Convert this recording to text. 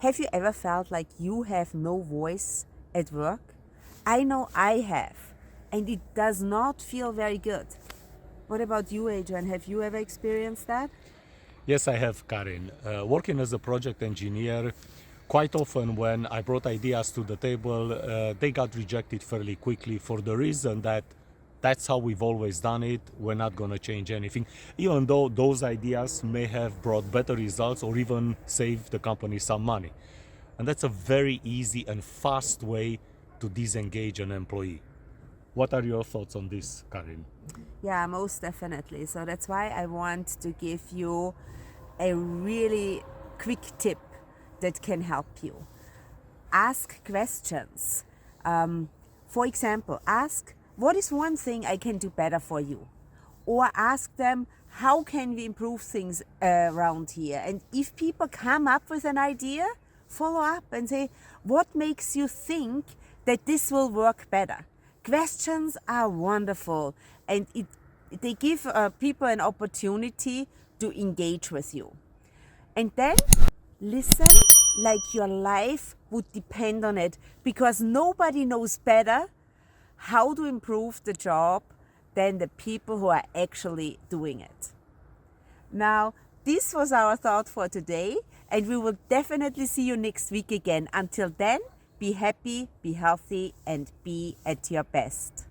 Have you ever felt like you have no voice at work? I know I have, and it does not feel very good. What about you, Adrian? Have you ever experienced that? Yes, I have, Karin. Working as a project engineer, quite often when I brought ideas to the table, they got rejected fairly quickly for the reason that that's how we've always done it. We're not going to change anything, even though those ideas may have brought better results or even saved the company some money. And that's a very easy and fast way to disengage an employee. What are your thoughts on this, Karin? Yeah, most definitely. So that's why I want to give you a really quick tip that can help you. Ask questions. For example, ask, what is one thing I can do better for you? Or ask them, how can we improve things around here? And if people come up with an idea, follow up and say, what makes you think that this will work better? Questions are wonderful, and they give people an opportunity to engage with you. And then listen like your life would depend on it, because nobody knows better how to improve the job than the people who are actually doing it. Now, this was our thought for today, and we will definitely see you next week again. Until then, be happy, be healthy, and be at your best.